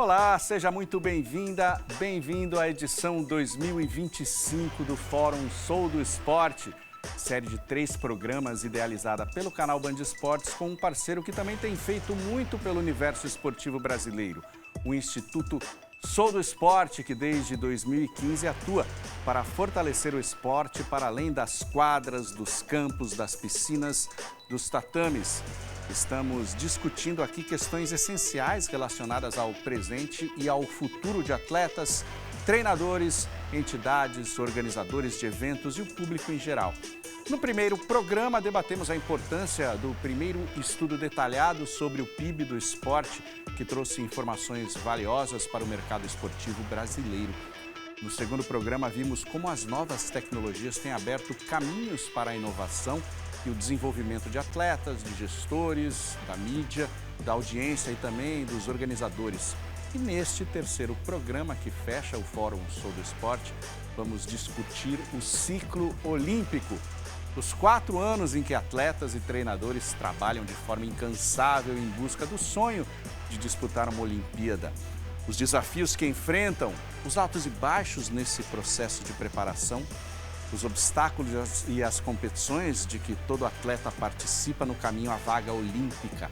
Olá, seja muito bem-vinda, bem-vindo à edição 2025 do Fórum Sou do Esporte, série de 3 programas idealizada pelo canal Band Esportes com um parceiro que também tem feito muito pelo universo esportivo brasileiro, o Instituto Sou do Esporte, que desde 2015 atua para fortalecer o esporte para além das quadras, dos campos, das piscinas, dos tatames. Estamos discutindo aqui questões essenciais relacionadas ao presente e ao futuro de atletas, treinadores, entidades, organizadores de eventos e o público em geral. No primeiro programa, debatemos a importância do primeiro estudo detalhado sobre o PIB do esporte, que trouxe informações valiosas para o mercado esportivo brasileiro. No segundo programa, vimos como as novas tecnologias têm aberto caminhos para a inovação e o desenvolvimento de atletas, de gestores, da mídia, da audiência e também dos organizadores. E neste terceiro programa, que fecha o Fórum Sou do Esporte, vamos discutir o ciclo olímpico. Os 4 anos em que atletas e treinadores trabalham de forma incansável em busca do sonho de disputar uma Olimpíada. Os desafios que enfrentam, os altos e baixos nesse processo de preparação, os obstáculos e as competições de que todo atleta participa no caminho à vaga olímpica.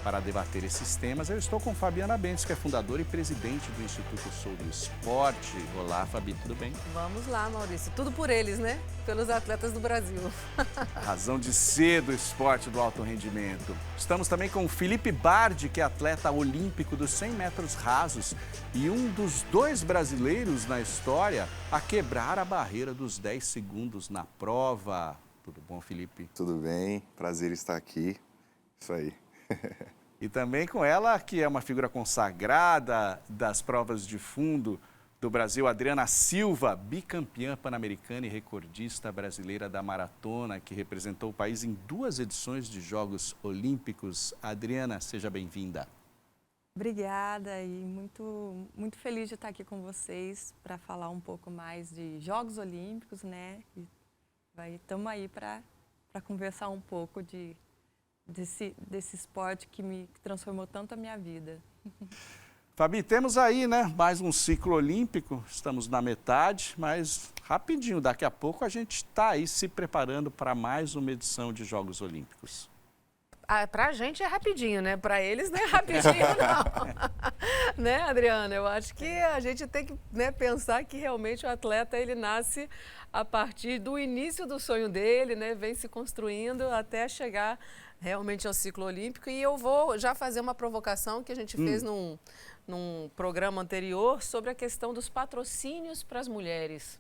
Para debater esses temas, eu estou com Fabiana Bentes, que é fundadora e presidente do Instituto Sou do Esporte. Olá, Fabi, tudo bem? Vamos lá, Maurício. Tudo por eles, né? Pelos atletas do Brasil. A razão de ser do esporte do alto rendimento. Estamos também com o Felipe Bardi, que é atleta olímpico dos 100 metros rasos e um dos 2 brasileiros na história a quebrar a barreira dos 10 segundos na prova. Tudo bom, Felipe? Tudo bem, prazer estar aqui. Isso aí. E também com ela, que é uma figura consagrada das provas de fundo do Brasil, Adriana Silva, bicampeã pan-americana e recordista brasileira da maratona, que representou o país em 2 edições de Jogos Olímpicos. Adriana, seja bem-vinda. Obrigada e muito feliz de estar aqui com vocês para falar um pouco mais de Jogos Olímpicos, né? Estamos aí para conversar um pouco desse esporte que transformou tanto a minha vida. Fabi, temos aí, né, mais um ciclo olímpico, estamos na metade, mas rapidinho, daqui a pouco a gente está aí se preparando para mais uma edição de Jogos Olímpicos. Para a gente é rapidinho, né? Para eles não é rapidinho, não. Né, Adriana? Eu acho que a gente tem que, né, pensar que realmente o atleta ele nasce a partir do início do sonho dele, né? Vem se construindo até chegar realmente ao ciclo olímpico. E eu vou já fazer uma provocação que a gente fez num programa anterior sobre a questão dos patrocínios para as mulheres.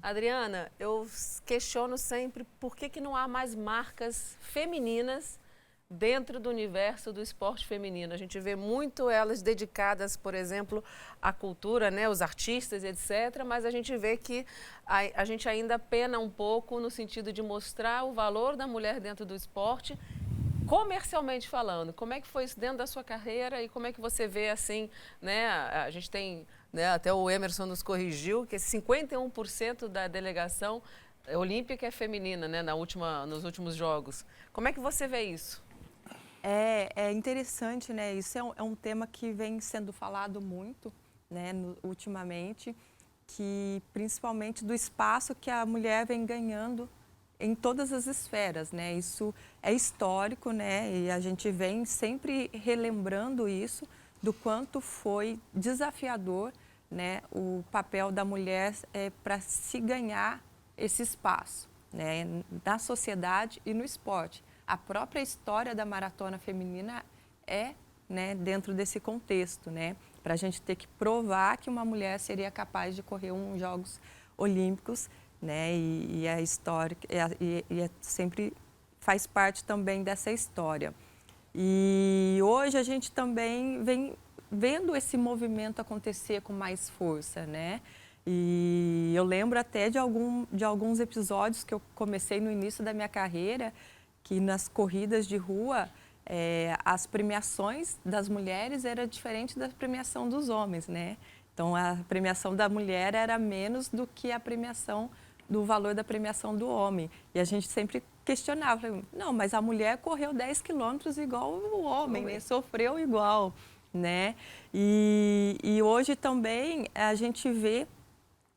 Adriana, eu questiono sempre por que não há mais marcas femininas dentro do universo do esporte feminino. A gente vê muito elas dedicadas, por exemplo, à cultura, né, os artistas, etc., mas a gente vê que a gente ainda pena um pouco no sentido de mostrar o valor da mulher dentro do esporte, comercialmente falando. Como é que foi isso dentro da sua carreira e como é que você vê assim, né, a gente tem, né, até o Emerson nos corrigiu, que 51% da delegação olímpica é feminina, né, nos últimos Jogos. Como é que você vê isso? É interessante, né? Isso é um tema que vem sendo falado muito, né, ultimamente, que principalmente do espaço que a mulher vem ganhando em todas as esferas, né? Isso é histórico, né? E a gente vem sempre relembrando isso, do quanto foi desafiador, né, o papel da mulher para se ganhar esse espaço, né, na sociedade e no esporte. A própria história da maratona feminina é, né, dentro desse contexto, né, para a gente ter que provar que uma mulher seria capaz de correr uns Jogos Olímpicos, né, e a história sempre faz parte também dessa história. E hoje a gente também vem vendo esse movimento acontecer com mais força, né? E eu lembro até de alguns episódios que eu comecei no início da minha carreira, que nas corridas de rua, as premiações das mulheres era diferente da premiação dos homens, né? Então, a premiação da mulher era menos do que a premiação do valor da premiação do homem. E a gente sempre questionava, não, mas a mulher correu 10 quilômetros igual o homem, né? Sofreu igual. né? E hoje também a gente vê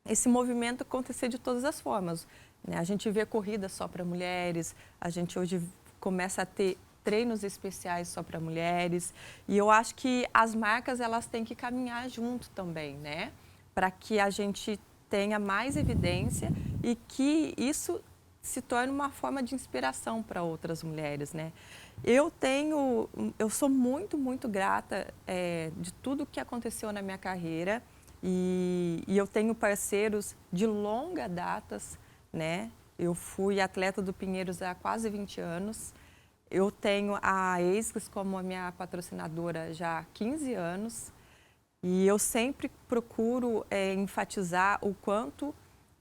esse movimento acontecer de todas as formas, né? A gente vê corridas só para mulheres, a gente hoje começa a ter treinos especiais só para mulheres, e eu acho que as marcas elas têm que caminhar junto também, né? Para que a gente tenha mais evidência e que isso se torne uma forma de inspiração para outras mulheres, né? Eu sou muito, muito grata de tudo que aconteceu na minha carreira e eu tenho parceiros de longa datas, né? Eu fui atleta do Pinheiros há quase 20 anos. Eu tenho a ASICS como a minha patrocinadora já há 15 anos. E eu sempre procuro enfatizar o quanto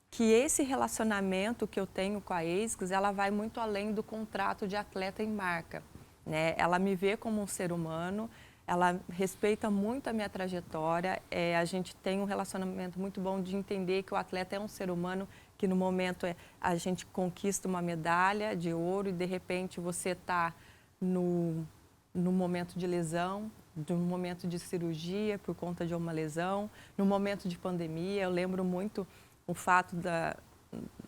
que esse relacionamento que eu tenho com a ASICS, ela vai muito além do contrato de atleta em marca, né? Ela me vê como um ser humano, ela respeita muito a minha trajetória, a gente tem um relacionamento muito bom de entender que o atleta é um ser humano, que no momento a gente conquista uma medalha de ouro e de repente você está no momento de lesão, no momento de cirurgia por conta de uma lesão, no momento de pandemia. Eu lembro muito o fato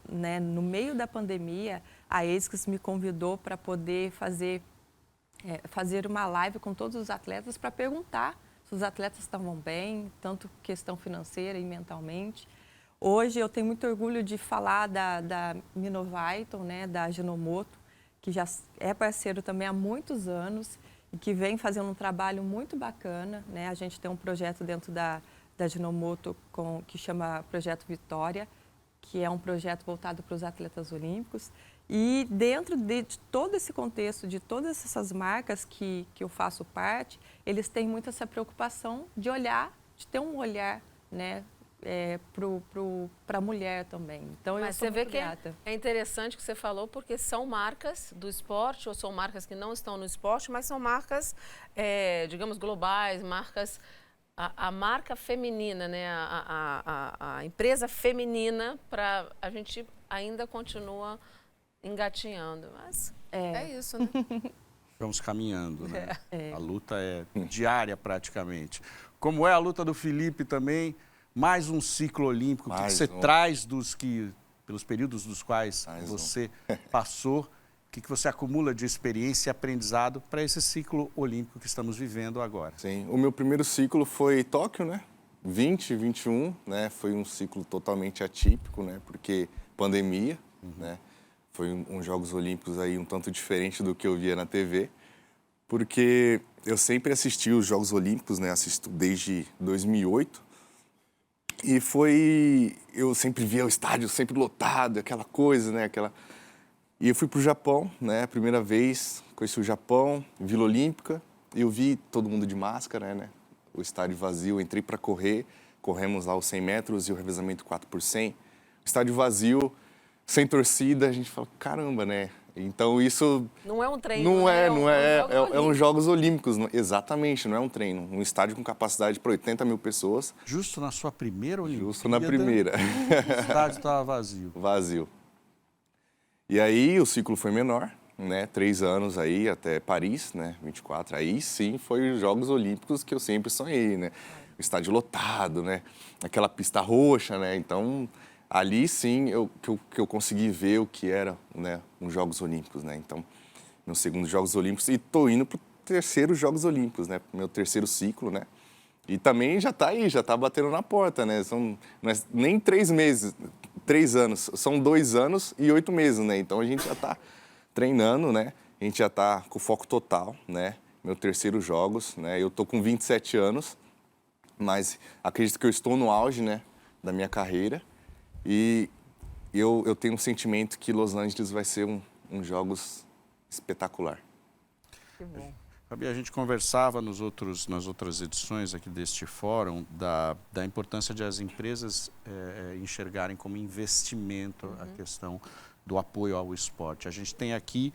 né, no meio da pandemia, a ASICS me convidou para poder fazer uma live com todos os atletas para perguntar se os atletas estavam bem, tanto questão financeira e mentalmente. Hoje eu tenho muito orgulho de falar da Minovaiton, né, da Ajinomoto, que já é parceiro também há muitos anos e que vem fazendo um trabalho muito bacana, né? A gente tem um projeto dentro da Ajinomoto que chama Projeto Vitória, que é um projeto voltado para os atletas olímpicos. E dentro de todo esse contexto, de todas essas marcas que eu faço parte, eles têm muito essa preocupação de olhar, de ter um olhar, né, para a mulher também. Então, mas você vê que é interessante o que você falou, porque são marcas do esporte, ou são marcas que não estão no esporte, mas são marcas, digamos, globais, marcas... A marca feminina, né? A empresa feminina, a gente ainda continua engatinhando, mas é isso, né? Vamos caminhando, né? A luta é diária praticamente. Como é a luta do Felipe também, mais um ciclo olímpico que você traz pelos períodos dos quais você passou, o que você acumula de experiência e aprendizado para esse ciclo olímpico que estamos vivendo agora? Sim, o meu primeiro ciclo foi Tóquio, né? 2021, né? Foi um ciclo totalmente atípico, né? Porque pandemia, né? Foi uns Jogos Olímpicos aí um tanto diferente do que eu via na TV, porque eu sempre assisti os Jogos Olímpicos, né? Assisto desde 2008 e eu sempre via o estádio sempre lotado, aquela coisa, né? E eu fui para o Japão, né? Primeira vez, conheci o Japão, Vila Olímpica, e eu vi todo mundo de máscara, né? O estádio vazio, entrei para correr, corremos lá os 100 metros e o revezamento 4x100. Estádio vazio, sem torcida, a gente fala, caramba, né? Então isso... Não é um treino, é um Jogos Olímpicos, exatamente, não é um treino. Um estádio com capacidade para 80 mil pessoas. Justo na sua primeira Olimpíada? Justo na primeira. O estádio estava vazio. Vazio. E aí o ciclo foi menor, né? 3 anos aí até Paris, né? 24. Aí sim foi os Jogos Olímpicos que eu sempre sonhei, né? O estádio lotado, né? Aquela pista roxa, né? Então ali sim que eu consegui ver o que era, né? Os Jogos Olímpicos, né? Então meu segundo Jogos Olímpicos e tô indo pro terceiro Jogos Olímpicos, né? Meu terceiro ciclo, né? E também já tá aí, já tá batendo na porta, né? São nem 3 meses. 3 anos, são 2 anos e 8 meses, né? Então a gente já está treinando, né? A gente já está com foco total, né? Meu terceiro Jogos, né? Eu tô com 27 anos, mas acredito que eu estou no auge, né? Da minha carreira e eu tenho um sentimento que Los Angeles vai ser um Jogos espetacular. Que bom. Fabi, a gente conversava nas outras edições aqui deste fórum da importância de as empresas enxergarem como investimento a questão do apoio ao esporte. A gente tem aqui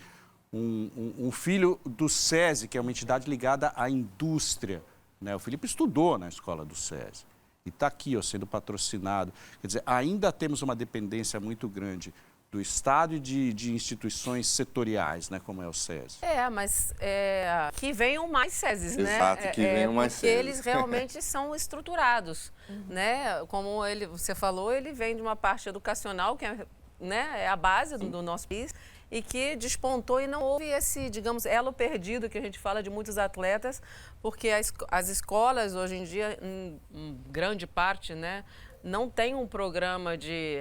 um filho do SESI, que é uma entidade ligada à indústria, né? O Felipe estudou na escola do SESI e está aqui, sendo patrocinado. Quer dizer, ainda temos uma dependência muito grande do Estado e de instituições setoriais, né, como é o SESI. Mas que venham mais SESIs, né? Exato, que venham mais porque SESIs. eles realmente são estruturados, né? Como você falou, ele vem de uma parte educacional, que é a base do nosso país, e que despontou e não houve esse, digamos, elo perdido que a gente fala de muitos atletas, porque as escolas, hoje em dia, em grande parte, né, não tem um programa de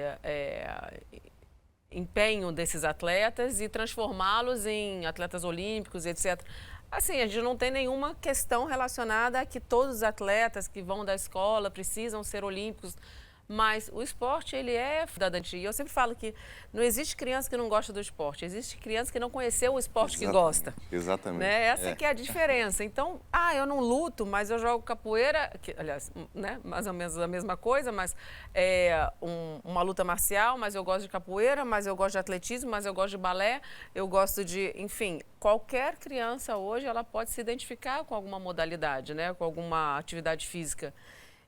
empenho desses atletas e transformá-los em atletas olímpicos, etc. Assim, a gente não tem nenhuma questão relacionada a que todos os atletas que vão da escola precisam ser olímpicos, mas o esporte, ele é cidadania. E eu sempre falo que não existe criança que não gosta do esporte, existe criança que não conheceu o esporte que gosta. Exatamente. Né? Essa que é a diferença. Então, eu não luto, mas eu jogo capoeira, que, aliás, né, mais ou menos a mesma coisa, mas uma luta marcial, mas eu gosto de capoeira, mas eu gosto de atletismo, mas eu gosto de balé, eu gosto de, enfim, qualquer criança hoje, ela pode se identificar com alguma modalidade, né, com alguma atividade física.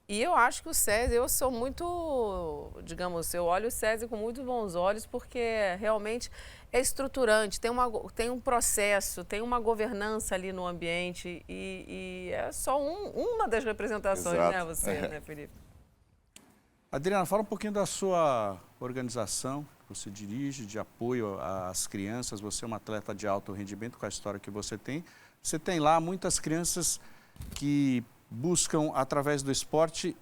E eu acho que o SESI, eu sou muito, digamos, eu olho o SESI com muito bons olhos, porque realmente é estruturante, tem um processo, tem uma governança ali no ambiente e é só uma das representações, Exato. né, você, né, Felipe? Adriana, fala um pouquinho da sua organização que você dirige, de apoio às crianças. Você é uma atleta de alto rendimento, com a história que você tem. Você tem lá muitas crianças que buscam, através do esporte,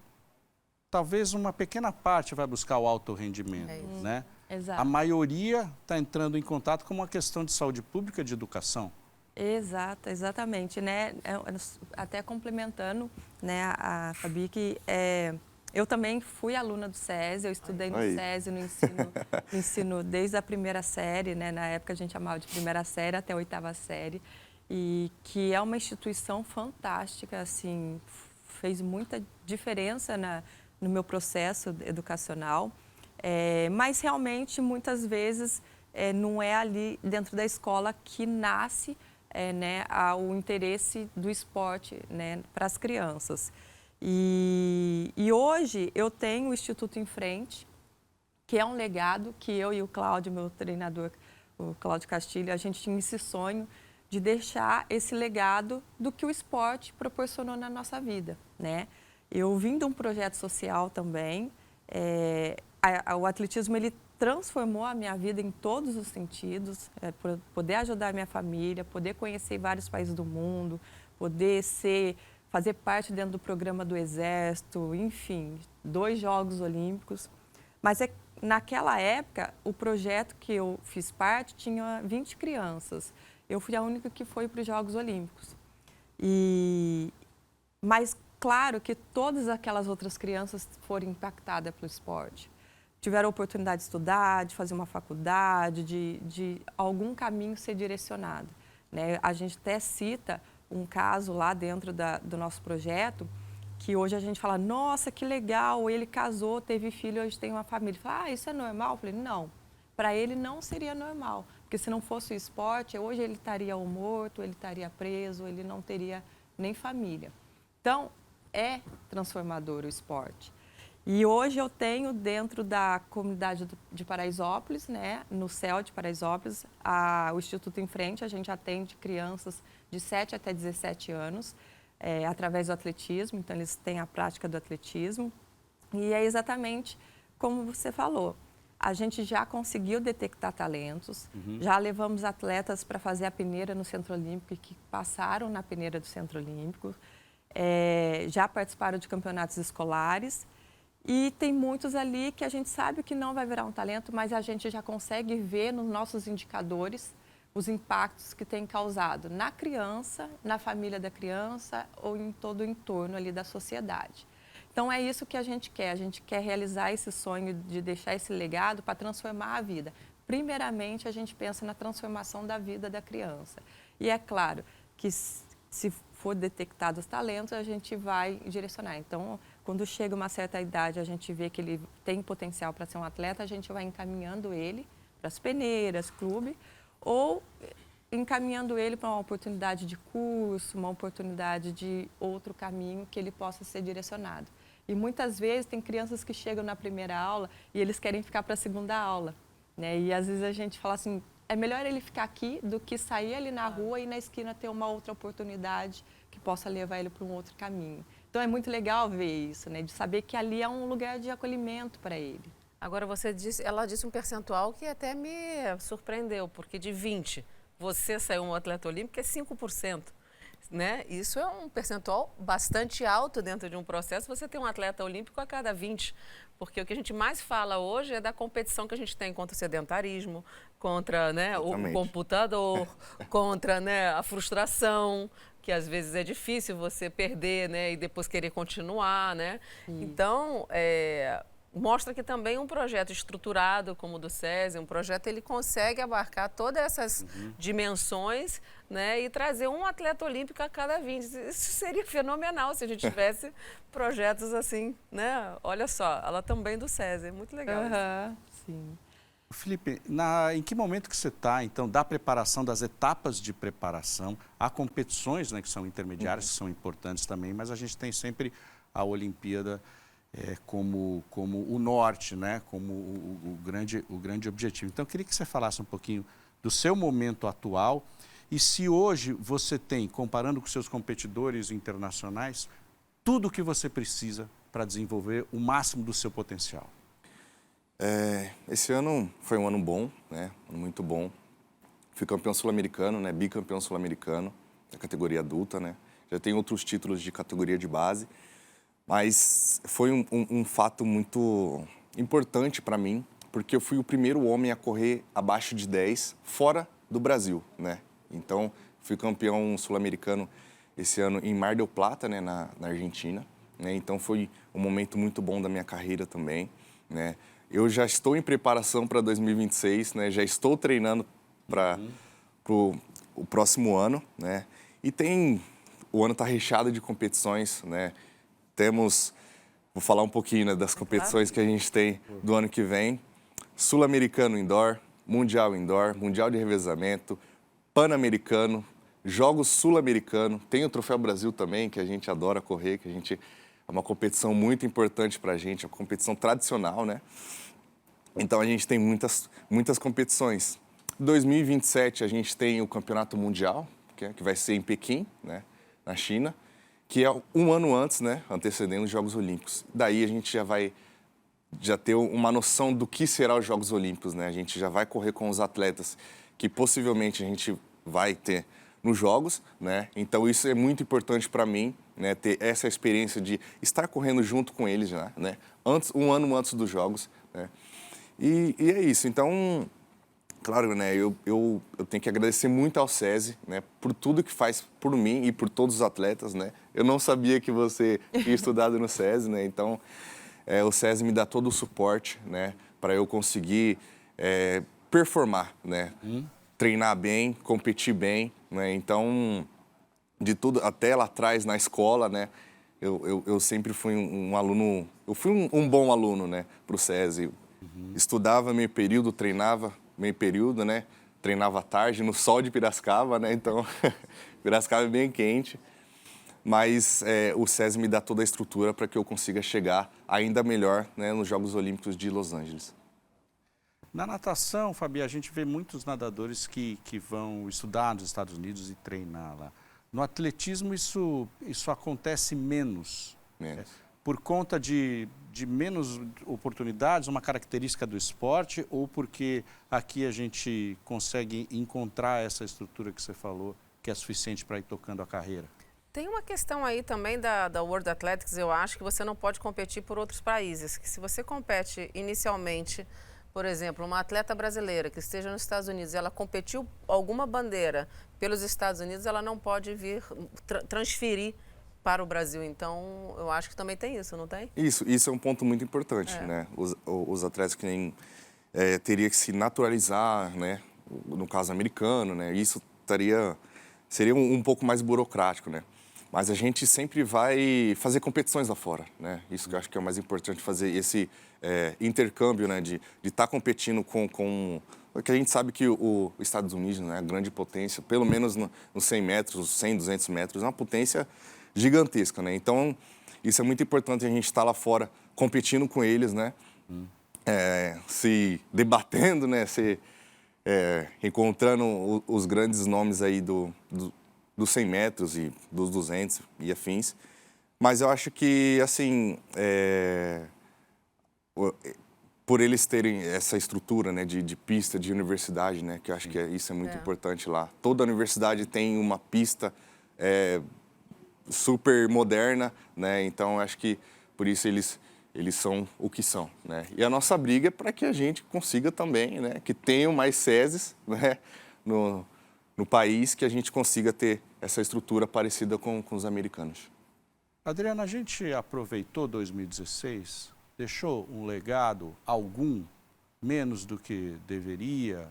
talvez uma pequena parte vai buscar o alto rendimento, né? Exato. A maioria está entrando em contato com uma questão de saúde pública, de educação. Exato, exatamente, né? Até complementando, né, a Fabi, que eu também fui aluna do SESI, eu estudei no SESI, no ensino desde a primeira série, né? Na época a gente chamava de primeira série até a 8ª série. E que é uma instituição fantástica, assim, fez muita diferença no meu processo educacional, mas realmente muitas vezes não é ali dentro da escola que nasce né, o interesse do esporte, né, para as crianças. E hoje eu tenho o Instituto Em Frente, que é um legado que eu e o Cláudio, meu treinador, o Cláudio Castilho, a gente tinha esse sonho de deixar esse legado do que o esporte proporcionou na nossa vida, né? Eu vim de um projeto social também, o atletismo ele transformou a minha vida em todos os sentidos, poder ajudar a minha família, poder conhecer vários países do mundo, poder fazer parte dentro do programa do Exército, enfim, 2 Jogos Olímpicos. Mas naquela época, o projeto que eu fiz parte tinha 20 crianças. Eu fui a única que foi para os Jogos Olímpicos. Mas, claro que todas aquelas outras crianças foram impactadas pelo esporte. Tiveram a oportunidade de estudar, de fazer uma faculdade, de algum caminho ser direcionado, né? A gente até cita um caso lá dentro do nosso projeto, que hoje a gente fala, nossa, que legal, ele casou, teve filho, hoje tem uma família. Fala, isso é normal? Eu falei, não, para ele não seria normal. Porque se não fosse o esporte, hoje ele estaria ou morto, ele estaria preso, ele não teria nem família. Então, é transformador o esporte. E hoje eu tenho dentro da comunidade de Paraisópolis, né, no CEL de Paraisópolis, o Instituto Em Frente, a gente atende crianças de 7 até 17 anos, através do atletismo, então eles têm a prática do atletismo. E é exatamente como você falou. A gente já conseguiu detectar talentos, já levamos atletas para fazer a peneira no Centro Olímpico e que passaram na peneira do Centro Olímpico, já participaram de campeonatos escolares e tem muitos ali que a gente sabe que não vai virar um talento, mas a gente já consegue ver nos nossos indicadores os impactos que tem causado na criança, na família da criança ou em todo o entorno ali da sociedade. Então, é isso que a gente quer realizar esse sonho de deixar esse legado para transformar a vida. Primeiramente, a gente pensa na transformação da vida da criança. E é claro que se for detectado os talentos, a gente vai direcionar. Então, quando chega uma certa idade, a gente vê que ele tem potencial para ser um atleta, a gente vai encaminhando ele para as peneiras, clube, ou encaminhando ele para uma oportunidade de curso, uma oportunidade de outro caminho que ele possa ser direcionado. E muitas vezes tem crianças que chegam na primeira aula e eles querem ficar para a segunda aula, né? E às vezes a gente fala assim, é melhor ele ficar aqui do que sair ali na rua e na esquina ter uma outra oportunidade que possa levar ele para um outro caminho. Então é muito legal ver isso, né? De saber que ali é um lugar de acolhimento para ele. Agora, ela disse um percentual que até me surpreendeu, porque de 20, você saiu um atleta olímpico, é 5%. Né? Isso é um percentual bastante alto dentro de um processo. Você tem um atleta olímpico a cada 20, porque o que a gente mais fala hoje é da competição que a gente tem contra o sedentarismo, contra, né, o computador, contra, né, a frustração, que às vezes é difícil você perder, né, e depois querer continuar, né? Então, mostra que também um projeto estruturado como o do SESI, um projeto, ele consegue abarcar todas essas dimensões, né, e trazer um atleta olímpico a cada 20. Isso seria fenomenal se a gente tivesse projetos assim, né? Olha só, ela também do SESI, é muito legal. Sim. Felipe, em que momento que você está, então, da preparação, das etapas de preparação? Há competições, né, que são intermediárias, que são importantes também, mas a gente tem sempre a Olimpíada como o norte, né, como o grande objetivo. Então, eu queria que você falasse um pouquinho do seu momento atual e se hoje você tem, comparando com seus competidores internacionais, tudo o que você precisa para desenvolver o máximo do seu potencial. Esse ano foi um ano bom, né, muito bom. Fui campeão sul-americano, né, bicampeão sul-americano da categoria adulta, né. Já tenho outros títulos de categoria de base. Mas foi um fato muito importante para mim, porque eu fui o primeiro homem a correr abaixo de 10 fora do Brasil, né? Então, fui campeão sul-americano esse ano em Mar del Plata, né, na Argentina, né? Então, foi um momento muito bom da minha carreira também, né? Eu já estou em preparação para 2026, né? Já estou treinando para o próximo ano, né? E o ano está recheado de competições, né? Vou falar um pouquinho, né, das competições que a gente tem do ano que vem. Sul-Americano Indoor, Mundial Indoor, Mundial de Revezamento, Pan-Americano, Jogos Sul-Americano. Tem o Troféu Brasil também, que a gente adora correr, é uma competição muito importante para a gente, é uma competição tradicional, né? Então, a gente tem muitas competições. Em 2027, a gente tem o Campeonato Mundial, que vai ser em Pequim, né, na China, que é um ano antes, né, antecedendo os Jogos Olímpicos. Daí a gente já vai ter uma noção do que será os Jogos Olímpicos, né? A gente já vai correr com os atletas que possivelmente a gente vai ter nos Jogos, né? Então isso é muito importante para mim, né, ter essa experiência de estar correndo junto com eles, né? Um ano antes dos Jogos, né? E é isso. Então, claro, né, eu tenho que agradecer muito ao SESI, né, por tudo que faz por mim e por todos os atletas, né. Eu não sabia que você tinha estudado no SESI, né, então o SESI me dá todo o suporte, né, para eu conseguir performar, né, treinar bem, competir bem, né. Então, de tudo, até lá atrás na escola, né, eu sempre fui um aluno, eu fui um bom aluno, né, para o SESI. Estudava meio período, treinava meio período, né? Treinava à tarde no sol de Piracicaba, né? Então, Piracicaba é bem quente. Mas o SESI me dá toda a estrutura para que eu consiga chegar ainda melhor, né, nos Jogos Olímpicos de Los Angeles. Na natação, Fabi, a gente vê muitos nadadores que vão estudar nos Estados Unidos e treinar lá. No atletismo, isso acontece menos. Por conta de menos oportunidades, uma característica do esporte, ou porque aqui a gente consegue encontrar essa estrutura que você falou, que é suficiente para ir tocando a carreira? Tem uma questão aí também da World Athletics, eu acho que você não pode competir por outros países. Que se você compete inicialmente, por exemplo, uma atleta brasileira que esteja nos Estados Unidos, ela competiu alguma bandeira pelos Estados Unidos, ela não pode vir transferir para o Brasil. Então, eu acho que também tem isso, não tem? Isso é um ponto muito importante, né? Os atletas que nem teria que se naturalizar, né? No caso americano, né? Isso seria um pouco mais burocrático, né? Mas a gente sempre vai fazer competições lá fora, né? Isso que eu acho que é o mais importante, fazer esse intercâmbio, né? De estar competindo com... Porque a gente sabe que os Estados Unidos, né? A grande potência, pelo menos nos 100 metros, 100, 200 metros, é uma potência gigantesca, né? Então, isso é muito importante, a gente estar lá fora competindo com eles, né? se debatendo, né? Encontrando os grandes nomes aí dos 100 metros e dos 200 e afins. Mas eu acho que, assim, por eles terem essa estrutura, né, de pista, de universidade, né, que eu acho que isso é muito importante lá. Toda universidade tem uma pista super moderna, né, então eu acho que por isso eles são o que são, né. E a nossa briga é para que a gente consiga também, né, que tenham mais SESIs, né, no país, que a gente consiga ter essa estrutura parecida com os americanos. Adriana, a gente aproveitou 2016, deixou um legado, algum, menos do que deveria,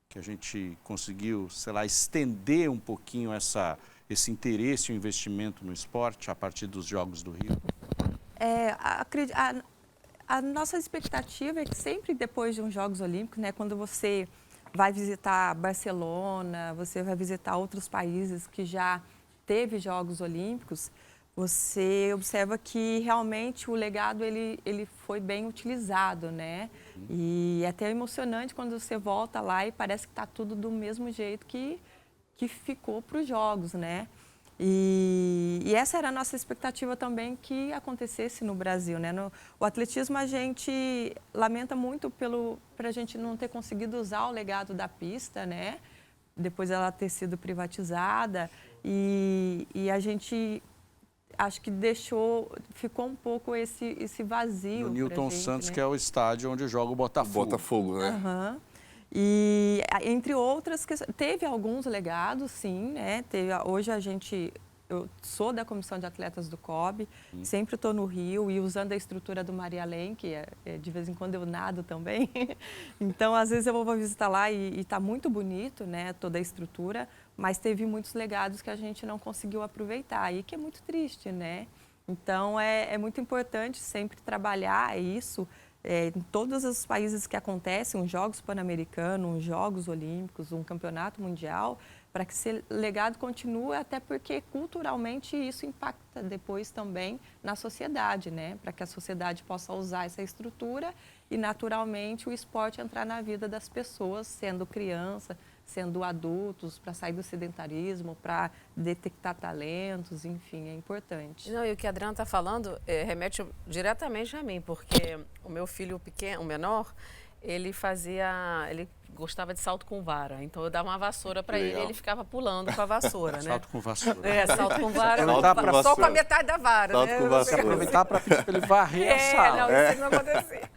que a gente conseguiu, sei lá, estender um pouquinho esse interesse e o investimento no esporte a partir dos Jogos do Rio? A nossa expectativa é que sempre depois de uns Jogos Olímpicos, né, quando você vai visitar Barcelona, você vai visitar outros países que já teve Jogos Olímpicos, você observa que realmente o legado ele foi bem utilizado, né? E é até emocionante quando você volta lá e parece que está tudo do mesmo jeito que ficou para os Jogos, né? E essa era a nossa expectativa também que acontecesse no Brasil, né? O atletismo a gente lamenta muito para a gente não ter conseguido usar o legado da pista, né? Depois ela ter sido privatizada e a gente acho que ficou um pouco esse vazio. No Newton Santos, né? que é o estádio onde joga o Botafogo. Botafogo, né? Uhum. E, entre outras questões, teve alguns legados, sim, né? Hoje eu sou da comissão de atletas do COB, sempre estou no Rio e usando a estrutura do Maria Além, que de vez em quando eu nado também. Então, às vezes eu vou visitar lá e está muito bonito, né? Toda a estrutura, mas teve muitos legados que a gente não conseguiu aproveitar e que é muito triste, né? Então, é muito importante sempre trabalhar isso. Em todos os países que acontecem, uns Jogos Pan-Americanos, uns Jogos Olímpicos, um Campeonato Mundial, para que esse legado continue, até porque culturalmente isso impacta depois também na sociedade, né? Para que a sociedade possa usar essa estrutura e naturalmente o esporte entrar na vida das pessoas, sendo criança, sendo adultos, para sair do sedentarismo, para detectar talentos, enfim, é importante. Não, e o que a Adriana está falando remete diretamente a mim, porque o meu filho pequeno, o menor, ele gostava de salto com vara, então eu dava uma vassoura para ele e ele ficava pulando com a vassoura, né? Salto com vassoura. Salto com vara, Salto só com a metade da vara, salto né? com vassoura. Aproveitar para pedir para ele varrer a sala. Não, isso não acontecia.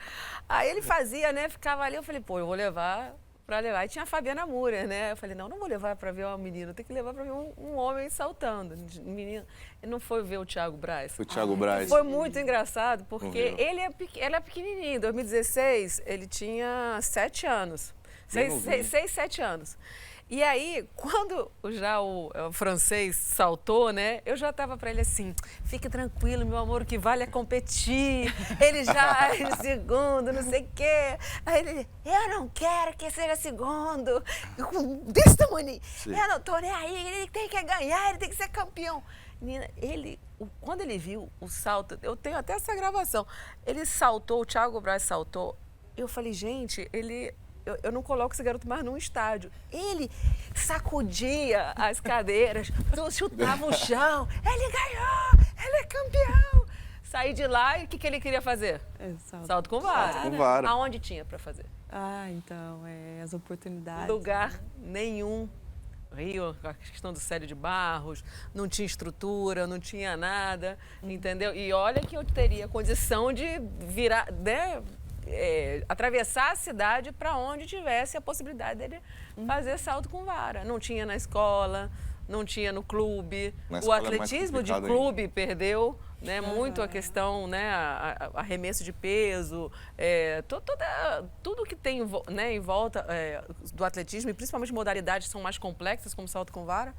Aí ele fazia, né? Ficava ali, eu falei, pô, eu vou levar para levar. E tinha a Fabiana Murer, né? Eu falei, não vou levar para ver uma menina, tem que levar para ver um homem saltando. Menino, ele não foi ver o Thiago Braz. O Thiago Braz. Foi muito engraçado, porque ele é pequenininho. Em 2016, ele tinha 7 anos. 6, 7 anos. E aí, quando o francês saltou, né? Eu já estava para ele assim, fique tranquilo, meu amor, o que vale é competir. Ele já é segundo, não sei o quê. Aí ele, eu não quero que seja segundo. Desse tamanho. Eu não tô nem aí, ele tem que ganhar, ele tem que ser campeão. Menina, quando ele viu o salto, eu tenho até essa gravação, ele saltou, o Thiago Braz saltou. Eu falei, gente, eu não coloco esse garoto mais num estádio. Ele sacudia as cadeiras, chutava o chão. Ele ganhou! Ele é campeão! Saí de lá e o que ele queria fazer? Salto com vara. Salto com vara. Aonde tinha para fazer? Então, as oportunidades. Lugar nenhum. Rio, a questão do Célio de Barros, não tinha estrutura, não tinha nada, entendeu? E olha que eu teria condição de virar, né? Atravessar a cidade para onde tivesse a possibilidade dele fazer salto com vara. Não tinha na escola, não tinha no clube. O atletismo de clube perdeu, né, muito a questão, né, arremesso de peso, tudo que tem, né, em volta do atletismo, e principalmente modalidades que são mais complexas, como salto com vara.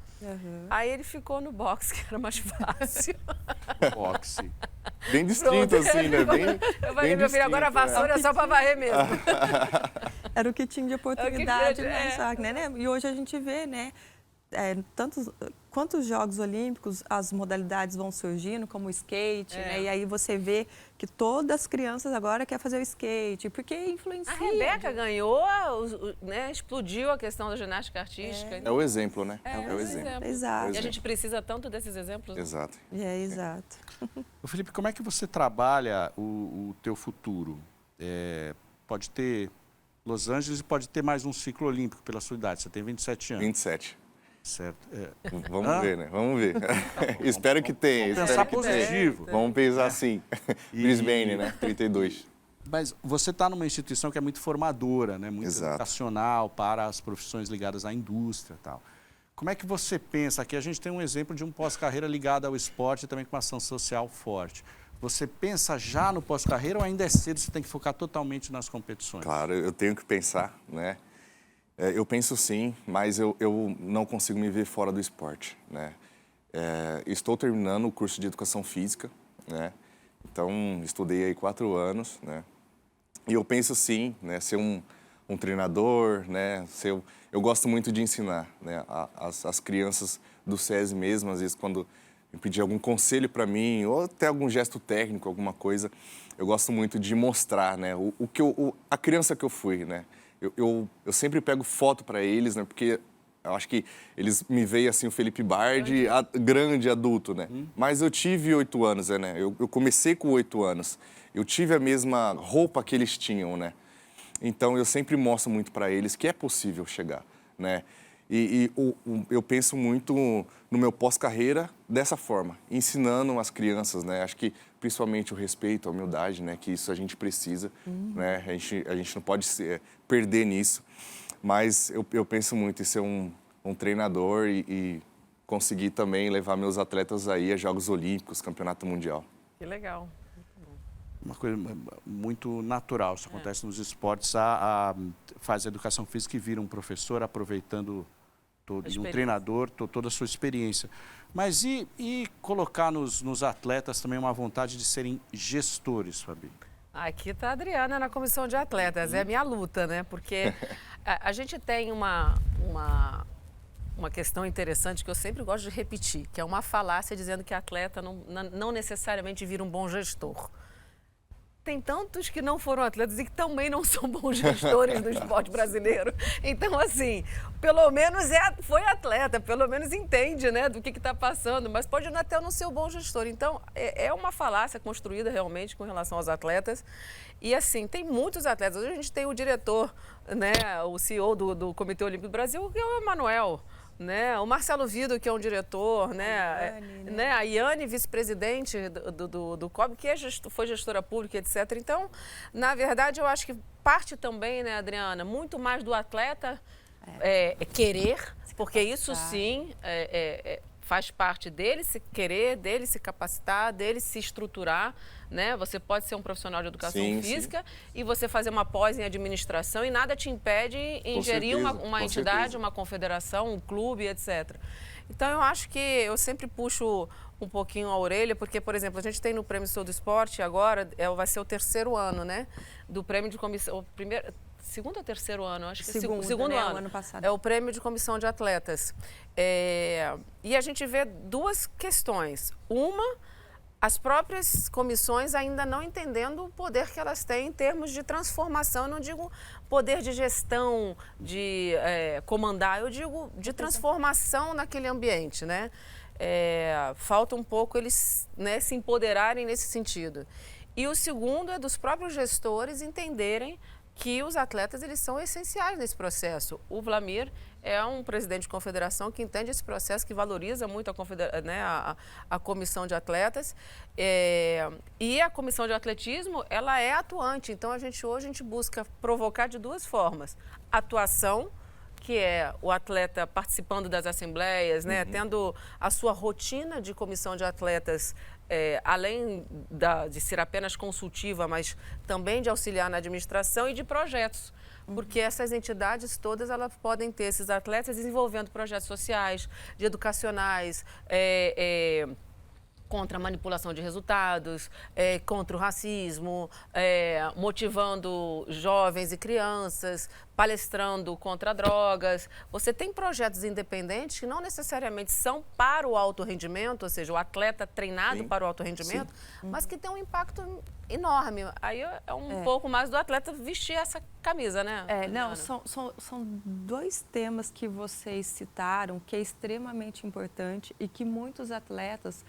Aí ele ficou no boxe, que era mais fácil. Boxe. Bem distinto, assim, né? Eu falei, meu filho, agora a vassoura é só para varrer mesmo. Era o que tinha de oportunidade, né? E hoje a gente vê, né? quantos Jogos Olímpicos as modalidades vão surgindo, como o skate, né? E aí você vê que todas as crianças agora querem fazer o skate, porque influencia. A Rebeca ganhou, né, explodiu a questão da ginástica artística. É o exemplo, né? É o exemplo. Exato. E a gente precisa tanto desses exemplos. Exato. Exato. Ô, Felipe, como é que você trabalha o teu futuro? Pode ter Los Angeles e pode ter mais um ciclo olímpico pela sua idade. Você tem 27 anos. 27. Certo. Vamos ver, né? Vamos ver. Espero que tenha. Vamos pensar positivo. Vamos pensar assim. Brisbane, né? 32. Mas você está numa instituição que é muito formadora, né? Muito educacional para as profissões ligadas à indústria e tal. Como é que você pensa? Aqui a gente tem um exemplo de um pós-carreira ligado ao esporte e também com uma ação social forte. Você pensa já no pós-carreira ou ainda é cedo, você tem que focar totalmente nas competições? Claro, eu tenho que pensar, né? Eu penso sim, mas eu não consigo me ver fora do esporte, né? Estou terminando o curso de Educação Física, né? Então, estudei aí 4 anos, né? E eu penso sim, né? Ser um treinador, né? Eu gosto muito de ensinar, né? As crianças do SESI mesmo, às vezes quando me pedir algum conselho para mim, ou até algum gesto técnico, alguma coisa, eu gosto muito de mostrar, né? A criança que eu fui, né? Eu sempre pego foto para eles, né? Porque eu acho que eles me veem assim, o Felipe Bardi, grande adulto, né? Mas eu tive 8 anos, né? Eu comecei com 8 anos. Eu tive a mesma roupa que eles tinham, né? Então, eu sempre mostro muito para eles que é possível chegar, né? Eu penso muito no meu pós-carreira dessa forma, ensinando as crianças, né? Acho que principalmente o respeito, a humildade, né? Que isso a gente precisa, né? A gente não pode perder nisso. Mas eu penso muito em ser um treinador e conseguir também levar meus atletas aí a Jogos Olímpicos, Campeonato Mundial. Que legal. Uma coisa muito natural, isso acontece nos esportes, faz a educação física e vira um professor aproveitando um treinador, toda a sua experiência. Mas e colocar nos atletas também uma vontade de serem gestores, Fabi? Aqui está a Adriana na comissão de atletas, é a minha luta, né? Porque a gente tem uma questão interessante que eu sempre gosto de repetir, que é uma falácia dizendo que atleta não necessariamente vira um bom gestor. Tem tantos que não foram atletas e que também não são bons gestores do esporte brasileiro. Então, assim, pelo menos foi atleta, pelo menos entende, né, do que está passando, mas pode até não ser o bom gestor. Então, é uma falácia construída realmente com relação aos atletas. E, assim, tem muitos atletas. Hoje a gente tem o diretor, né, o CEO do Comitê Olímpico do Brasil, que é o Emanuel. Né? O Marcelo Vido, que é um diretor, a Iane, vice-presidente do COB, que foi gestora pública, etc. Então, na verdade, eu acho que parte também, né, Adriana, muito mais do atleta querer, porque isso sim faz parte dele se querer, dele se capacitar, dele se estruturar, né? Você pode ser um profissional de educação física e você fazer uma pós em administração e nada te impede em gerir uma entidade, uma confederação, um clube, etc. Então, eu acho que eu sempre puxo um pouquinho a orelha, porque, por exemplo, a gente tem no Prêmio Sou do Esporte agora, vai ser o 3º ano, né? Do prêmio de comissão, segundo ou 3º ano? Acho que é segundo ano. Ano passado. É o prêmio de comissão de atletas. E a gente vê 2 questões. Uma, as próprias comissões ainda não entendendo o poder que elas têm em termos de transformação. Eu não digo poder de gestão, de comandar, eu digo de transformação naquele ambiente, né? Falta um pouco eles, né, se empoderarem nesse sentido. E o segundo é dos próprios gestores entenderem que os atletas eles são essenciais nesse processo. O Vlamir é um presidente de confederação que entende esse processo, que valoriza muito a comissão de atletas. E a comissão de atletismo, ela é atuante. Então, hoje a gente busca provocar de 2 formas. Atuação, que é o atleta participando das assembleias, né, tendo a sua rotina de comissão de atletas, além de ser apenas consultiva, mas também de auxiliar na administração e de projetos. Porque essas entidades todas elas podem ter esses atletas desenvolvendo projetos sociais, de educacionais, contra a manipulação de resultados, contra o racismo, motivando jovens e crianças, palestrando contra drogas. Você tem projetos independentes que não necessariamente são para o alto rendimento, ou seja, o atleta treinado Sim. para o alto rendimento, mas que tem um impacto enorme. Aí é um pouco mais do atleta vestir essa camisa, né? Não, são dois temas que vocês citaram que é extremamente importante e que muitos atletas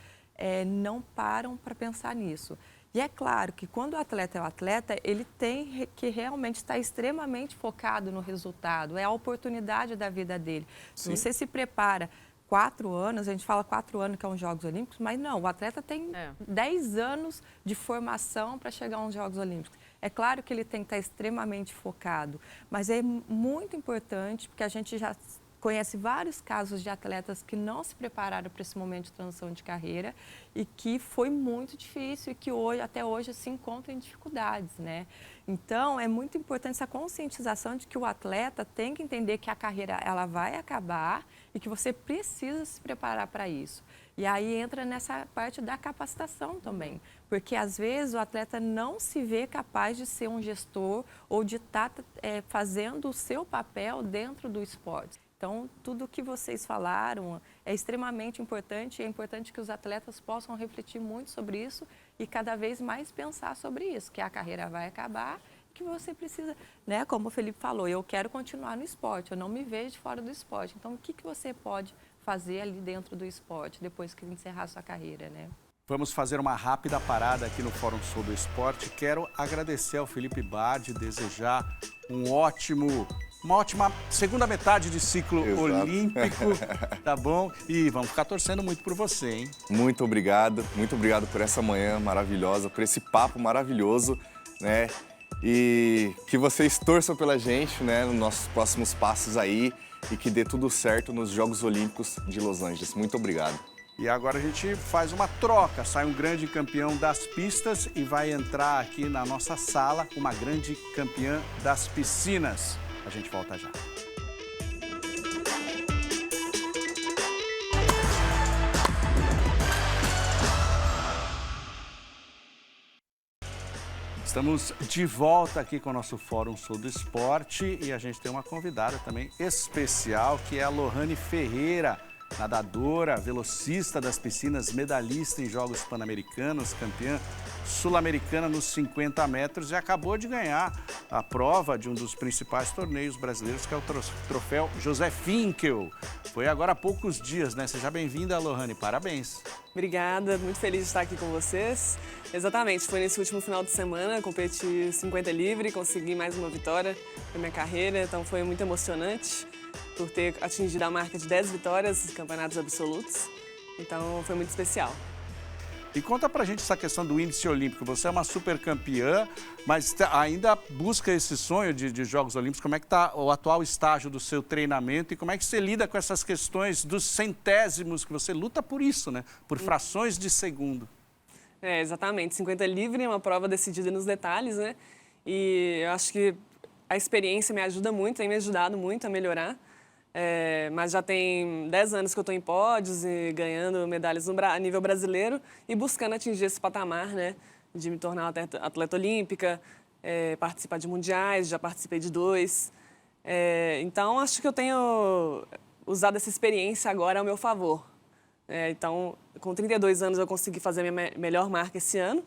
não param para pensar nisso. E é claro que quando o atleta é o atleta, ele tem que realmente estar extremamente focado no resultado, é a oportunidade da vida dele. Se você se prepara 4 anos, a gente fala 4 anos que é uns Jogos Olímpicos, mas não, o atleta tem 10 anos de formação para chegar aos Jogos Olímpicos. É claro que ele tem que estar extremamente focado, mas é muito importante, porque a gente já conhece vários casos de atletas que não se prepararam para esse momento de transição de carreira e que foi muito difícil e que até hoje se encontram em dificuldades, né? Então, é muito importante essa conscientização de que o atleta tem que entender que a carreira ela vai acabar e que você precisa se preparar para isso. E aí entra nessa parte da capacitação também, porque às vezes o atleta não se vê capaz de ser um gestor ou de estar fazendo o seu papel dentro do esporte. Então, tudo o que vocês falaram é extremamente importante e é importante que os atletas possam refletir muito sobre isso e cada vez mais pensar sobre isso, que a carreira vai acabar, que você precisa, né? Como o Felipe falou, eu quero continuar no esporte, eu não me vejo fora do esporte. Então, o que você pode fazer ali dentro do esporte depois que encerrar a sua carreira, né? Vamos fazer uma rápida parada aqui no Fórum Sul do Esporte. Quero agradecer ao Felipe Bardi, desejar uma ótima segunda metade de ciclo olímpico, tá bom? E vamos ficar torcendo muito por você, hein? Muito obrigado por essa manhã maravilhosa, por esse papo maravilhoso, né? E que vocês torçam pela gente, né, nos nossos próximos passos aí e que dê tudo certo nos Jogos Olímpicos de Los Angeles. Muito obrigado. E agora a gente faz uma troca, sai um grande campeão das pistas e vai entrar aqui na nossa sala uma grande campeã das piscinas. A gente volta já. Estamos de volta aqui com o nosso Fórum Sul do Esporte e a gente tem uma convidada também especial, que é a Lohane Ferreira, nadadora, velocista das piscinas, medalhista em Jogos Pan-Americanos, campeã sul-americana nos 50 metros e acabou de ganhar a prova de um dos principais torneios brasileiros, que é o troféu José Finkel. Foi agora há poucos dias, né? Seja bem-vinda, Lohane, parabéns. Obrigada, muito feliz de estar aqui com vocês. Exatamente, foi nesse último final de semana, competi 50 livre, consegui mais uma vitória na minha carreira, então foi muito emocionante por ter atingido a marca de 10 vitórias nos campeonatos absolutos, então foi muito especial. E conta pra gente essa questão do índice olímpico. Você é uma super campeã, mas ainda busca esse sonho de Jogos Olímpicos. Como é que está o atual estágio do seu treinamento e como é que você lida com essas questões dos centésimos, que você luta por isso, né? Por frações de segundo. Exatamente. 50 livre é uma prova decidida nos detalhes, né? E eu acho que a experiência me ajuda muito, tem me ajudado muito a melhorar. Mas já tem 10 anos que eu estou em pódios e ganhando medalhas a nível brasileiro e buscando atingir esse patamar, né, de me tornar atleta olímpica, participar de mundiais, já participei de 2. Então, acho que eu tenho usado essa experiência agora ao meu favor. Então, com 32 anos eu consegui fazer a minha melhor marca esse ano.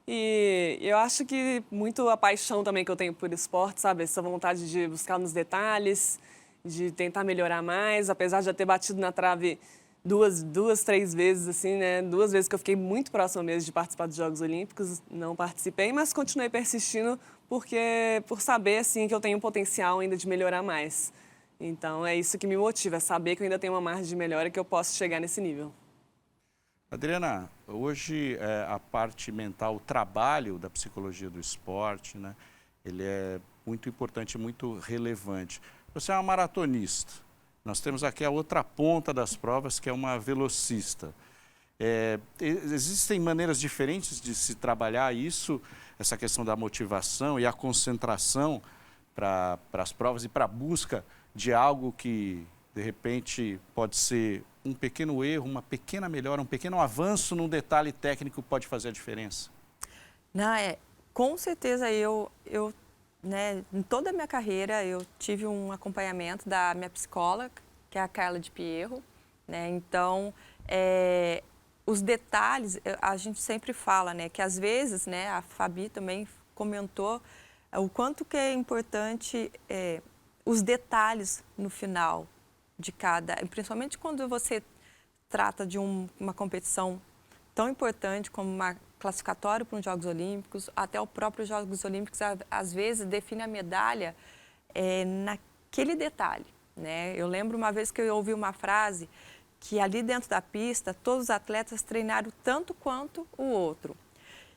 E eu acho que muito a paixão também que eu tenho por esporte, sabe, essa vontade de buscar nos detalhes, de tentar melhorar mais, apesar de já ter batido na trave duas, 3 vezes, assim, né? 2 vezes que eu fiquei muito próxima mesmo de participar dos Jogos Olímpicos, não participei, mas continuei persistindo por saber, assim, que eu tenho um potencial ainda de melhorar mais. Então, é isso que me motiva, é saber que eu ainda tenho uma margem de melhora e que eu posso chegar nesse nível. Adriana, hoje a parte mental, o trabalho da psicologia do esporte, né? Ele é muito importante, muito relevante. Você é uma maratonista. Nós temos aqui a outra ponta das provas, que é uma velocista. Existem maneiras diferentes de se trabalhar isso, essa questão da motivação e a concentração para as provas e para a busca de algo que De repente, pode ser um pequeno erro, uma pequena melhora, um pequeno avanço num detalhe técnico pode fazer a diferença? Não, com certeza né, em toda a minha carreira eu tive um acompanhamento da minha psicóloga, que é a Carla de Pierro, né? Então, os detalhes, a gente sempre fala, né, que às vezes, né, a Fabi também comentou o quanto que é importante os detalhes no final de cada, principalmente quando você trata de uma competição tão importante como uma classificatória para os Jogos Olímpicos, até o próprio Jogos Olímpicos, às vezes, define a medalha naquele detalhe, né? Eu lembro uma vez que eu ouvi uma frase que ali dentro da pista, todos os atletas treinaram tanto quanto o outro.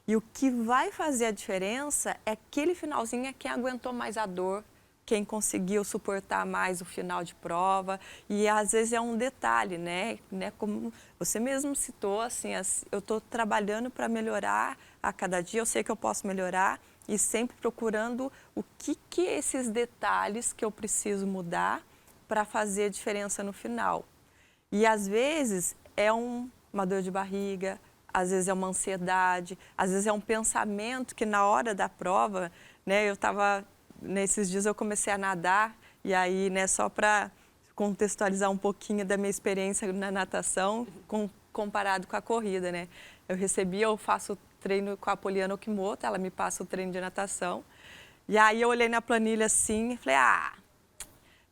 E o que vai fazer a diferença é aquele finalzinho é quem aguentou mais a dor, quem conseguiu suportar mais o final de prova, e às vezes é um detalhe, né? Como você mesmo citou, assim, eu estou trabalhando para melhorar a cada dia, eu sei que eu posso melhorar, e sempre procurando o que esses detalhes que eu preciso mudar para fazer a diferença no final. E às vezes é uma dor de barriga, às vezes é uma ansiedade, às vezes é um pensamento que na hora da prova, né, nesses dias eu comecei a nadar, e aí, né, só para contextualizar um pouquinho da minha experiência na natação, comparado com a corrida, né? Eu faço treino com a Poliana Okimoto, ela me passa o treino de natação, e aí eu olhei na planilha assim e falei,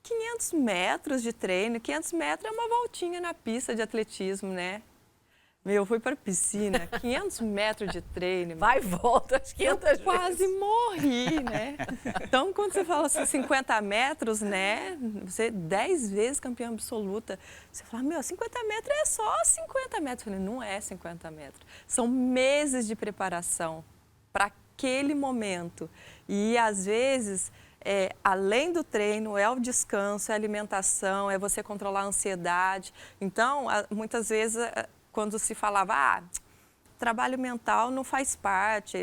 500 metros de treino, 500 metros é uma voltinha na pista de atletismo, né? Eu fui para a piscina, 500 metros de treino. Vai e volta, as 500 vezes. Quase morri, né? Então, quando você fala assim, 50 metros, né? Você é 10 vezes campeã absoluta. Você fala, 50 metros é só 50 metros. Eu falei, não é 50 metros. São meses de preparação para aquele momento. E, às vezes, além do treino, é o descanso, é a alimentação, é você controlar a ansiedade. Então, muitas vezes, quando se falava, trabalho mental não faz parte,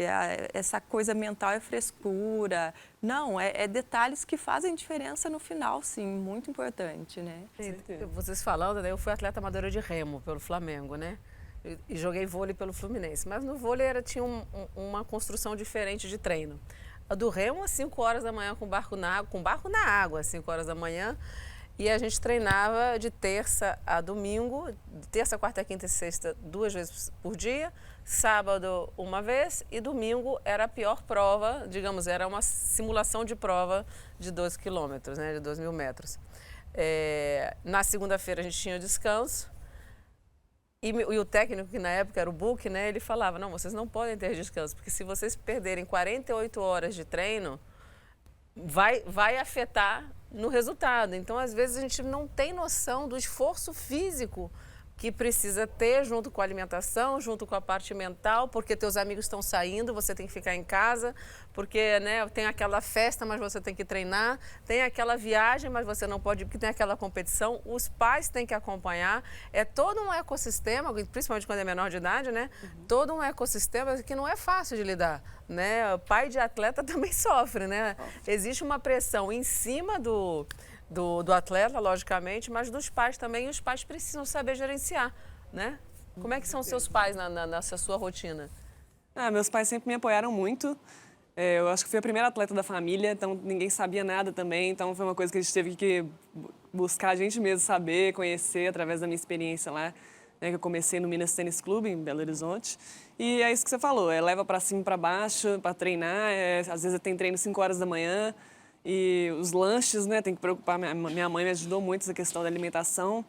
essa coisa mental é frescura. Não, é detalhes que fazem diferença no final, sim, muito importante, né? Vocês falando, né, eu fui atleta amadora de remo pelo Flamengo, né? E joguei vôlei pelo Fluminense. Mas no vôlei tinha uma construção diferente de treino. A do remo, às 5 horas da manhã, com barco na água, às 5 horas da manhã. E a gente treinava de terça a domingo, de terça, quarta, quinta e sexta, 2 vezes por dia, sábado uma vez e domingo era a pior prova, digamos, era uma simulação de prova de 12 quilômetros, né, de 2.000 metros. Na segunda-feira a gente tinha descanso e o técnico, que na época era o Book, né, ele falava, não, vocês não podem ter descanso, porque se vocês perderem 48 horas de treino, vai afetar no resultado. Então, às vezes, a gente não tem noção do esforço físico que precisa ter junto com a alimentação, junto com a parte mental, porque teus amigos estão saindo, você tem que ficar em casa, porque, né, tem aquela festa, mas você tem que treinar, tem aquela viagem, mas você não pode ir, porque tem aquela competição, os pais têm que acompanhar, é todo um ecossistema, principalmente quando é menor de idade, né, todo um ecossistema que não é fácil de lidar, né, o pai de atleta também sofre, né, existe uma pressão em cima do atleta, logicamente, mas dos pais também, e os pais precisam saber gerenciar, né? Como é que são seus pais nessa sua rotina? Meus pais sempre me apoiaram muito. Eu acho que fui a primeira atleta da família, então ninguém sabia nada também, então foi uma coisa que a gente teve que buscar a gente mesmo saber, conhecer através da minha experiência lá, né, que eu comecei no Minas Tênis Clube, em Belo Horizonte. E é isso que você falou, leva para cima e para baixo, para treinar, às vezes tem treino 5 horas da manhã, e os lanches, né, tem que preocupar, minha mãe me ajudou muito nessa questão da alimentação.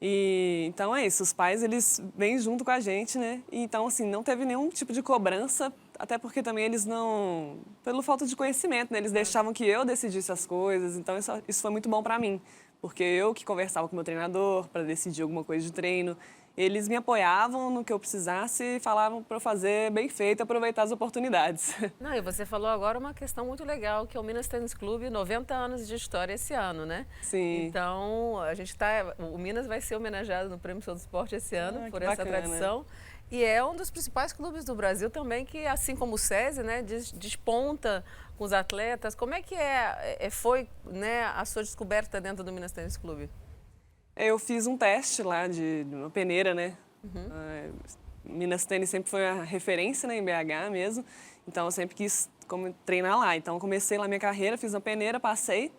E então é isso, os pais, eles vêm junto com a gente, né? E, então, assim, não teve nenhum tipo de cobrança, até porque também eles não, pelo falta de conhecimento, né? Eles deixavam que eu decidisse as coisas, então isso foi muito bom para mim, porque eu que conversava com o meu treinador para decidir alguma coisa de treino, eles me apoiavam no que eu precisasse e falavam para eu fazer bem feito, aproveitar as oportunidades. Não, e você falou agora uma questão muito legal, que é o Minas Tênis Clube, 90 anos de história esse ano, né? Sim. Então, o Minas vai ser homenageado no Prêmio Show do Esporte esse ano, por essa bacana. Tradição. E é um dos principais clubes do Brasil também, que assim como o SESI, né, desponta com os atletas. Como é que foi, né, a sua descoberta dentro do Minas Tênis Clube? Eu fiz um teste lá de uma peneira, né? Minas Tênis sempre foi a referência, né, em BH mesmo. Então, eu sempre quis treinar lá. Então, eu comecei lá minha carreira, fiz uma peneira, passei.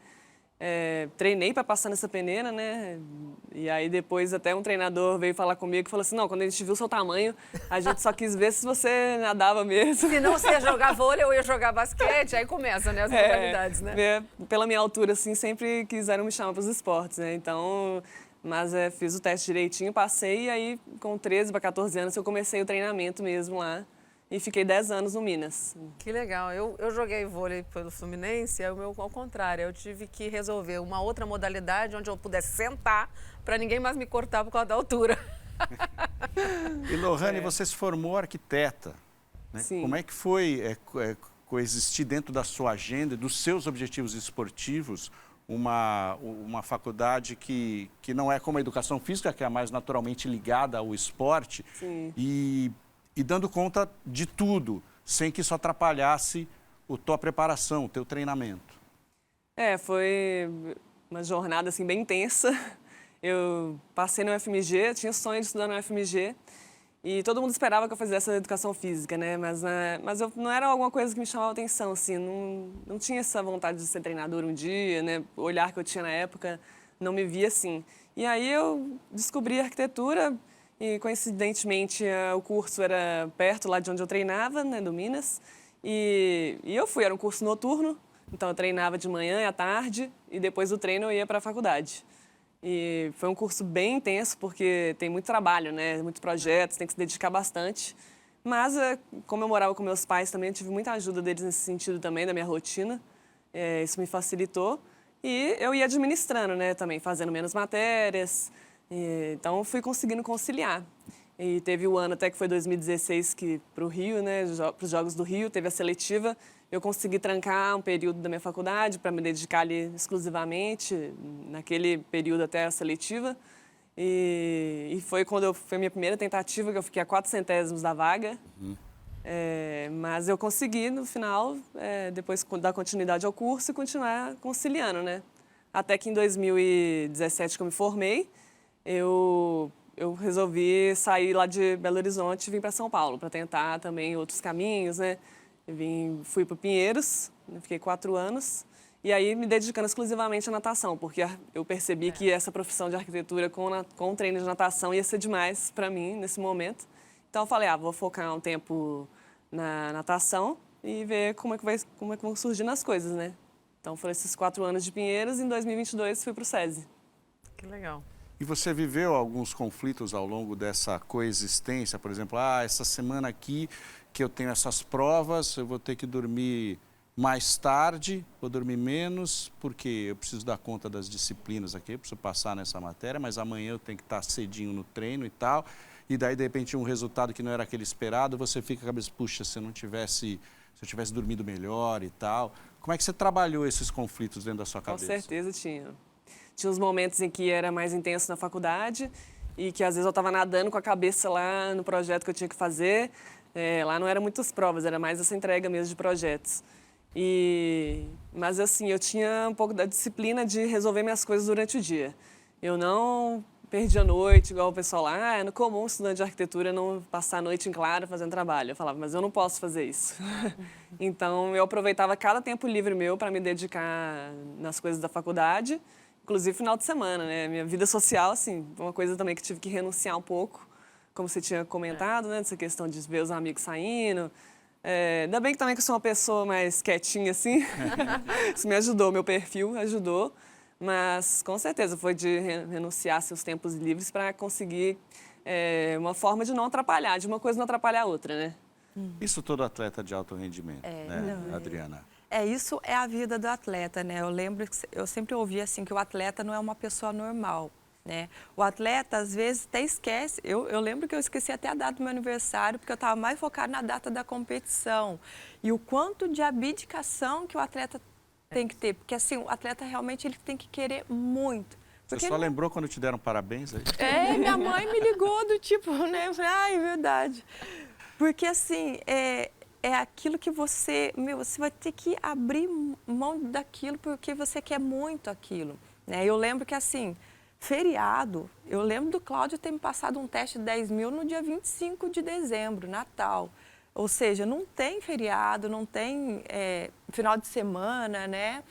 Treinei para passar nessa peneira, né? E aí depois até um treinador veio falar comigo e falou assim, não, quando a gente viu o seu tamanho, a gente só quis ver se você nadava mesmo. Se não, você ia jogar vôlei ou ia jogar basquete, aí começa, né, as modalidades, né? Pela minha altura, assim, sempre quiseram me chamar para os esportes, né? Então, mas fiz o teste direitinho, passei, e aí com 13 para 14 anos eu comecei o treinamento mesmo lá. E fiquei 10 anos no Minas. Que legal. Eu joguei vôlei pelo Fluminense, e o meu ao contrário. Eu tive que resolver uma outra modalidade onde eu pudesse sentar para ninguém mais me cortar por causa da altura. E Lohane, você se formou arquiteta, né? Sim. Como é que foi coexistir dentro da sua agenda e dos seus objetivos esportivos uma faculdade que não é como a educação física, que é a mais naturalmente ligada ao esporte, Sim. e dando conta de tudo, sem que isso atrapalhasse a tua preparação, o teu treinamento? Foi uma jornada assim, bem intensa. Eu passei no UFMG, tinha sonho de estudar no UFMG, e todo mundo esperava que eu fizesse educação física, né? Mas eu, não era alguma coisa que me chamava atenção, assim, não tinha essa vontade de ser treinador um dia, né? O olhar que eu tinha na época não me via assim. E aí eu descobri arquitetura, e coincidentemente o curso era perto lá de onde eu treinava, né, do Minas, e eu fui, era um curso noturno, então eu treinava de manhã e à tarde, e depois do treino eu ia para a faculdade. E foi um curso bem intenso, porque tem muito trabalho, né, muitos projetos, tem que se dedicar bastante, mas como eu morava com meus pais também, eu tive muita ajuda deles nesse sentido também, da minha rotina, isso me facilitou, e eu ia administrando, né, também, fazendo menos matérias. Então, fui conseguindo conciliar. E teve o ano, até que foi 2016, que para o Rio, né, para os Jogos do Rio, teve a seletiva. Eu consegui trancar um período da minha faculdade para me dedicar ali exclusivamente, naquele período até a seletiva. E foi quando foi a minha primeira tentativa, que eu fiquei a 4 centésimos da vaga. Mas eu consegui, no final, depois dar continuidade ao curso e continuar conciliando, né? Até que em 2017, que eu me formei, eu resolvi sair lá de Belo Horizonte e vim para São Paulo para tentar também outros caminhos, né? Fui para Pinheiros, fiquei 4 anos, e aí me dedicando exclusivamente à natação, porque eu percebi que essa profissão de arquitetura com treino de natação ia ser demais para mim nesse momento. Então eu falei, vou focar um tempo na natação e ver como é que vão surgindo as coisas, né? Então foram esses 4 anos de Pinheiros, e em 2022 fui para o SESI. Que legal. E você viveu alguns conflitos ao longo dessa coexistência? Por exemplo, essa semana aqui que eu tenho essas provas, eu vou ter que dormir mais tarde, vou dormir menos, porque eu preciso dar conta das disciplinas aqui, eu preciso passar nessa matéria, mas amanhã eu tenho que estar cedinho no treino e tal. E daí, de repente, um resultado que não era aquele esperado, você fica com a cabeça, puxa, se eu tivesse dormido melhor e tal. Como é que você trabalhou esses conflitos dentro da sua cabeça? Com certeza tinha. Tinha uns momentos em que era mais intenso na faculdade e que às vezes eu estava nadando com a cabeça lá no projeto que eu tinha que fazer. Lá não eram muitas provas, era mais essa entrega mesmo de projetos. Mas assim, eu tinha um pouco da disciplina de resolver minhas coisas durante o dia. Eu não perdia a noite, igual o pessoal lá. É comum um estudante de arquitetura não passar a noite em claro fazendo trabalho. Eu falava, mas eu não posso fazer isso. Então, eu aproveitava cada tempo livre meu para me dedicar nas coisas da faculdade, inclusive final de semana, né? Minha vida social, assim, uma coisa também que tive que renunciar um pouco, como você tinha comentado, né? Dessa questão de ver os amigos saindo. Ainda bem que também que eu sou uma pessoa mais quietinha, assim. Isso me ajudou, meu perfil ajudou. Mas, com certeza, foi de renunciar seus tempos livres para conseguir uma forma de não atrapalhar, de uma coisa não atrapalhar a outra, né? Isso todo atleta de alto rendimento, né, Adriana? Isso é a vida do atleta, né? Eu lembro que eu sempre ouvi assim que o atleta não é uma pessoa normal, né? O atleta às vezes até esquece. Eu lembro que eu esqueci até a data do meu aniversário porque eu estava mais focada na data da competição e o quanto de abdicação que o atleta tem que ter, porque assim o atleta realmente ele tem que querer muito. Você só lembrou quando te deram parabéns aí? Minha mãe me ligou do tipo, né? Eu falei, é verdade. Porque assim é aquilo que você vai ter que abrir mão daquilo porque você quer muito aquilo, né? Eu lembro que assim, feriado, eu lembro do Cláudio ter me passado um teste de 10 mil no dia 25 de dezembro, Natal. Ou seja, não tem feriado, não tem final de semana, né?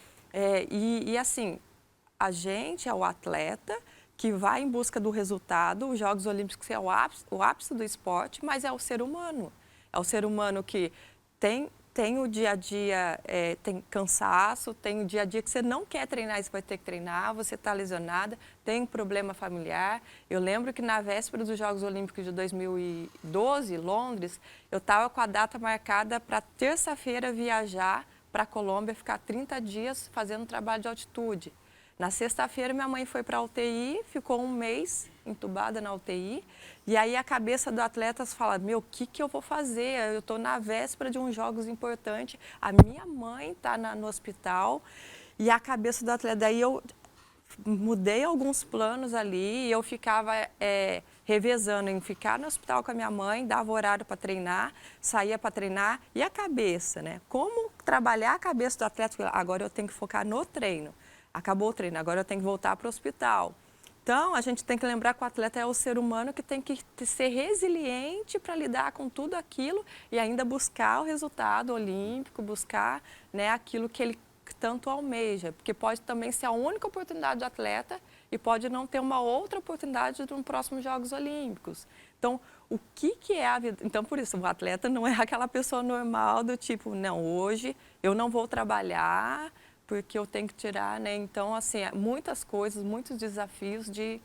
E assim, a gente é o atleta que vai em busca do resultado. Os Jogos Olímpicos é o ápice do esporte, mas é o ser humano. É o ser humano que tem o dia a dia, tem cansaço, tem o dia a dia que você não quer treinar, você vai ter que treinar, você está lesionada, tem um problema familiar. Eu lembro que na véspera dos Jogos Olímpicos de 2012, Londres, eu estava com a data marcada para terça-feira viajar para a Colômbia, ficar 30 dias fazendo trabalho de altitude. Na sexta-feira, minha mãe foi para a UTI, ficou um mês entubada na UTI. E aí a cabeça do atleta fala, meu, o que eu vou fazer? Eu estou na véspera de uns jogos importantes, a minha mãe está no hospital. E a cabeça do atleta, daí eu mudei alguns planos ali e eu ficava revezando em ficar no hospital com a minha mãe, dava horário para treinar, saía para treinar. E a cabeça, né? Como trabalhar a cabeça do atleta? Agora eu tenho que focar no treino. Acabou o treino, agora eu tenho que voltar para o hospital. Então, a gente tem que lembrar que o atleta é o ser humano que tem que ser resiliente para lidar com tudo aquilo e ainda buscar o resultado olímpico, buscar, né, aquilo que ele tanto almeja. Porque pode também ser a única oportunidade do atleta e pode não ter uma outra oportunidade nos próximos Jogos Olímpicos. Então, o que é a vida? Então, por isso, o atleta não é aquela pessoa normal do tipo, não, hoje eu não vou trabalhar porque eu tenho que tirar, né? Então, assim, muitas coisas, muitos desafios de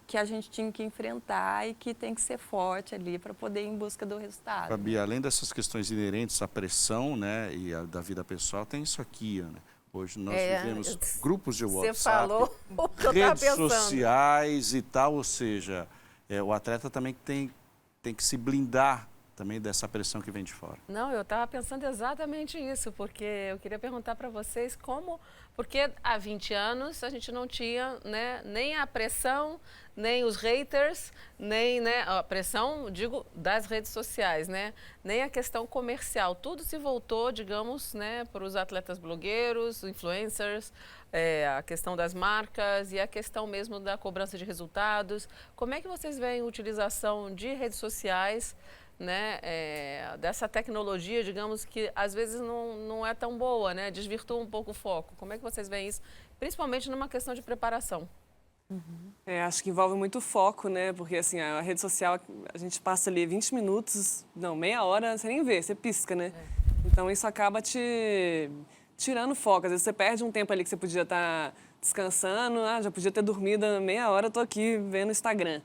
que a gente tinha que enfrentar e que tem que ser forte ali para poder ir em busca do resultado. Fabi, além dessas questões inerentes à pressão, né, e da vida pessoal, tem isso aqui, né? Hoje nós vivemos grupos de WhatsApp, você falou o que eu redes tava pensando. sociais e tal, ou seja, o atleta também tem que se blindar também dessa pressão que vem de fora. Não, eu estava pensando exatamente isso, porque eu queria perguntar para vocês como... Porque há 20 anos a gente não tinha, né, nem a pressão, nem os haters, nem, né, a pressão, digo, das redes sociais, né, nem a questão comercial. Tudo se voltou, digamos, né, para os atletas blogueiros, influencers, a questão das marcas e a questão mesmo da cobrança de resultados. Como é que vocês veem a utilização de redes sociais, né, dessa tecnologia, digamos, que às vezes não é tão boa, né, desvirtua um pouco o foco. Como é que vocês veem isso, principalmente numa questão de preparação? Acho que envolve muito foco, né, porque assim, a rede social, a gente passa ali 20 minutos, não, meia hora, você nem vê, você pisca, né? Então isso acaba te tirando foco. Às vezes você perde um tempo ali que você podia estar descansando, já podia ter dormido meia hora, estou aqui vendo o Instagram.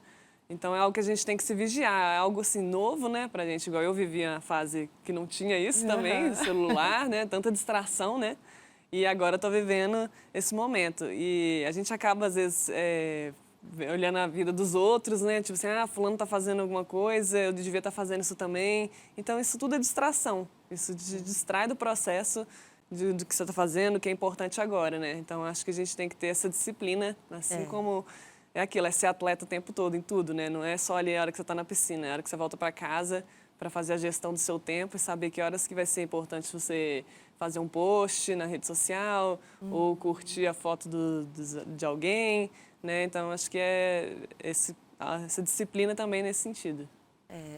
Então é algo que a gente tem que se vigiar, é algo assim novo, né, pra gente, igual eu vivi a fase que não tinha isso também, celular, né, tanta distração, né, e agora eu tô vivendo esse momento. E a gente acaba, às vezes, olhando a vida dos outros, né, tipo assim, fulano tá fazendo alguma coisa, eu devia estar fazendo isso também. Então isso tudo é distração, isso te distrai do processo do que você tá fazendo, que é importante agora, né. Então acho que a gente tem que ter essa disciplina, assim como... É aquilo, é ser atleta o tempo todo, em tudo, né? Não é só ali a hora que você está na piscina, é a hora que você volta para casa para fazer a gestão do seu tempo e saber que horas que vai ser importante você fazer um post na rede social ou curtir a foto de alguém, né? Então, acho que é essa disciplina também nesse sentido.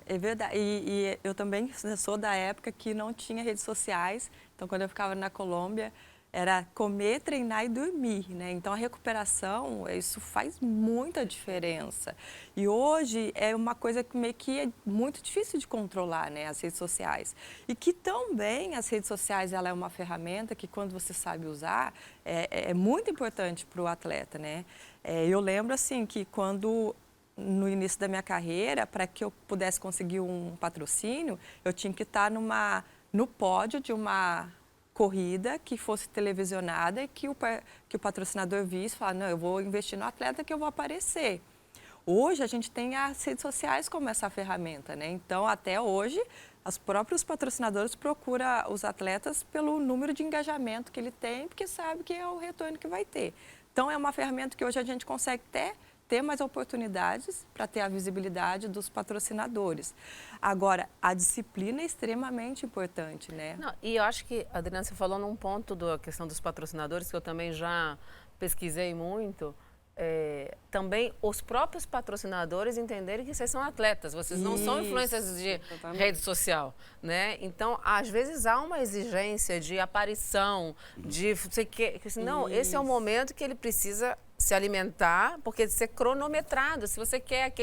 É verdade. E eu também sou da época que não tinha redes sociais, então quando eu ficava na Colômbia, era comer, treinar e dormir, né? Então, a recuperação, isso faz muita diferença. E hoje é uma coisa que meio que é muito difícil de controlar, né? As redes sociais. E que também as redes sociais, ela é uma ferramenta que, quando você sabe usar, é muito importante para o atleta, né? Eu lembro, assim, que quando... No início da minha carreira, para que eu pudesse conseguir um patrocínio, eu tinha que estar no pódio de uma corrida que fosse televisionada e que o patrocinador visse e falasse, não, eu vou investir no atleta que eu vou aparecer. Hoje, a gente tem as redes sociais como essa ferramenta, né? Então, até hoje, os próprios patrocinadores procuram os atletas pelo número de engajamento que ele tem, porque sabe que é o retorno que vai ter. Então, é uma ferramenta que hoje a gente consegue ter mais oportunidades para ter a visibilidade dos patrocinadores. Agora, a disciplina é extremamente importante, né? Não, e eu acho que, Adriana, você falou num ponto da questão dos patrocinadores, que eu também já pesquisei muito, também os próprios patrocinadores entenderem que vocês são atletas, vocês não são influencers de rede social, né? Então, às vezes há uma exigência de aparição, de você quer, não, esse é o momento que ele precisa se alimentar, porque ser cronometrado. Se você quer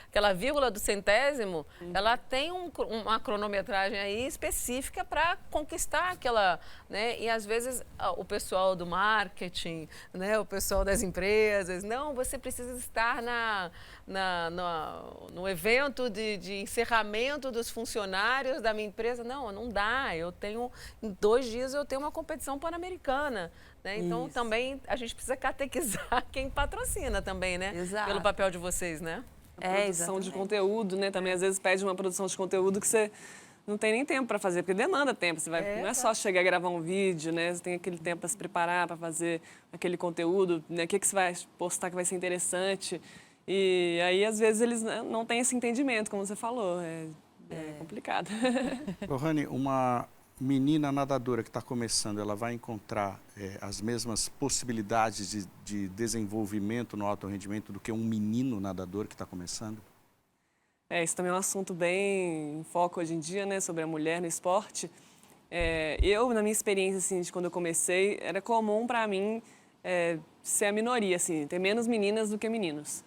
aquela vírgula do centésimo, ela tem uma cronometragem aí específica para conquistar aquela, né? E às vezes o pessoal do marketing, né? O pessoal das empresas, não, você precisa estar no evento de encerramento dos funcionários da minha empresa. Não dá. Em 2 dias eu tenho uma competição pan-americana. Né? Então, também a gente precisa catequizar quem patrocina também, né? Exato. Pelo papel de vocês, né? A produção de conteúdo, né? Também, às vezes, pede uma produção de conteúdo que você não tem nem tempo para fazer, porque demanda tempo. Você vai, não é só chegar a gravar um vídeo, né? Você tem aquele tempo para se preparar, para fazer aquele conteúdo, né? O que você vai postar que vai ser interessante. E aí, às vezes, eles não têm esse entendimento, como você falou. É complicado. Lohane, uma menina nadadora que está começando, ela vai encontrar as mesmas possibilidades de desenvolvimento no alto rendimento do que um menino nadador que está começando? Isso também é um assunto bem em foco hoje em dia, né, sobre a mulher no esporte. Eu, na minha experiência, assim, de quando eu comecei, era comum para mim ser a minoria, assim, ter menos meninas do que meninos.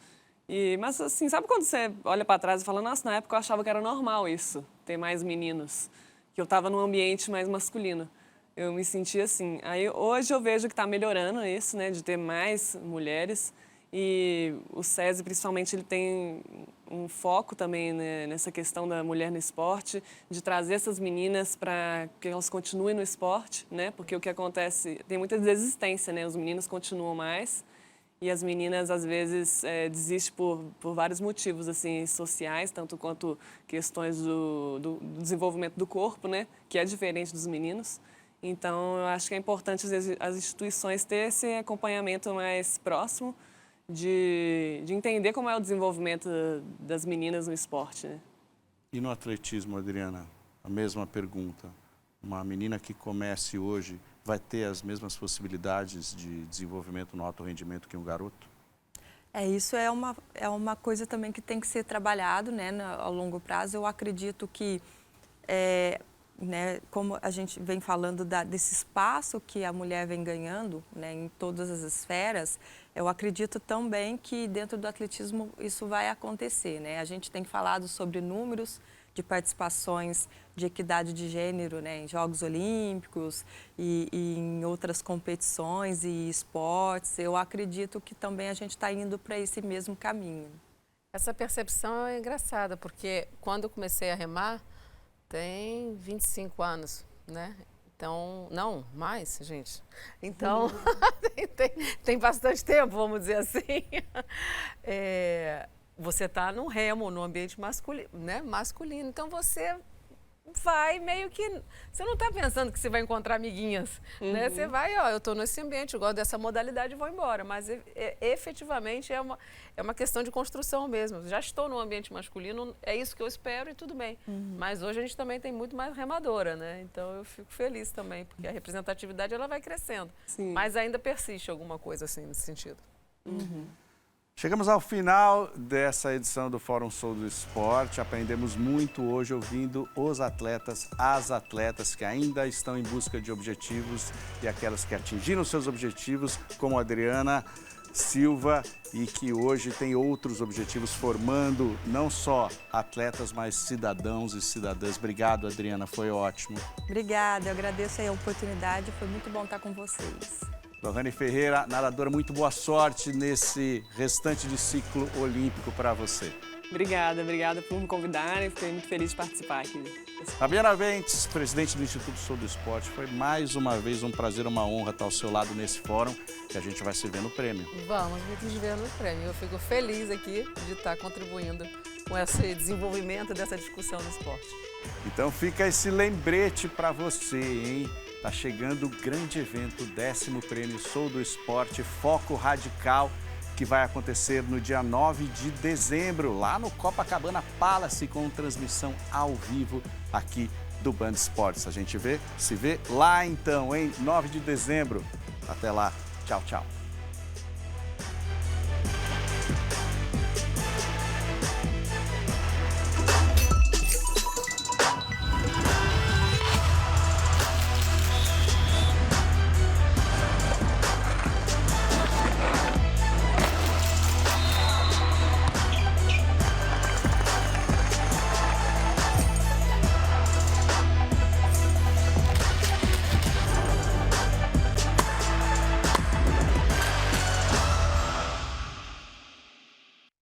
Mas, assim, sabe quando você olha para trás e fala, nossa, na época eu achava que era normal isso, ter mais meninos, que eu estava num ambiente mais masculino. Eu me sentia assim. Aí hoje eu vejo que está melhorando isso, né, de ter mais mulheres. E o SESI, principalmente, ele tem um foco também, né, nessa questão da mulher no esporte, de trazer essas meninas para que elas continuem no esporte, né? Porque o que acontece, tem muita desistência, né? Os meninos continuam mais e as meninas, às vezes, desistem por vários motivos, assim, sociais, tanto quanto questões do desenvolvimento do corpo, né? Que é diferente dos meninos. Então, eu acho que é importante as instituições ter esse acompanhamento mais próximo, de entender como é o desenvolvimento das meninas no esporte, né? E no atletismo, Adriana, a mesma pergunta. Uma menina que comece hoje vai ter as mesmas possibilidades de desenvolvimento no alto rendimento que um garoto? Isso é uma coisa também que tem que ser trabalhado, né, ao longo prazo. Eu acredito que, né, como a gente vem falando desse espaço que a mulher vem ganhando, né, em todas as esferas, eu acredito também que dentro do atletismo isso vai acontecer, né? A gente tem falado sobre números de participações de equidade de gênero, né, em Jogos Olímpicos e em outras competições e esportes. Eu acredito que também a gente está indo para esse mesmo caminho. Essa percepção é engraçada, porque quando eu comecei a remar, tem 25 anos, né? Então, não, mais, gente. Então, tem bastante tempo, vamos dizer assim. Você está no remo, no ambiente masculino, né? Masculino. Então, você vai meio que... Você não está pensando que você vai encontrar amiguinhas, né? Você vai, eu estou nesse ambiente, eu gosto dessa modalidade e vou embora. Mas, efetivamente, é uma questão de construção mesmo. Já estou no ambiente masculino, é isso que eu espero e tudo bem. Mas hoje a gente também tem muito mais remadora, né? Então, eu fico feliz também, porque a representatividade ela vai crescendo. Sim. Mas ainda persiste alguma coisa assim nesse sentido. Chegamos ao final dessa edição do Fórum Sou do Esporte. Aprendemos muito hoje ouvindo os atletas, as atletas que ainda estão em busca de objetivos e aquelas que atingiram seus objetivos, como a Adriana Silva, e que hoje tem outros objetivos, formando não só atletas, mas cidadãos e cidadãs. Obrigado, Adriana, foi ótimo. Obrigada, eu agradeço aí a oportunidade, foi muito bom estar com vocês. Lohane Ferreira, nadadora, muito boa sorte nesse restante de ciclo olímpico para você. Obrigada por me convidarem, fiquei muito feliz de participar aqui. Fabiana Bentes, presidente do Instituto Sou do Esporte, foi mais uma vez um prazer, uma honra estar ao seu lado nesse fórum, que a gente vai se ver no prêmio. Vamos nos ver no prêmio. Eu fico feliz aqui de estar contribuindo com esse desenvolvimento dessa discussão no esporte. Então fica esse lembrete para você, hein? Tá chegando o grande evento, o 10º Prêmio Sou do Esporte Foco Radical, que vai acontecer no dia 9 de dezembro, lá no Copacabana Palace, com transmissão ao vivo aqui do Band Esportes. A gente se vê lá então, hein? 9 de dezembro. Até lá. Tchau, tchau.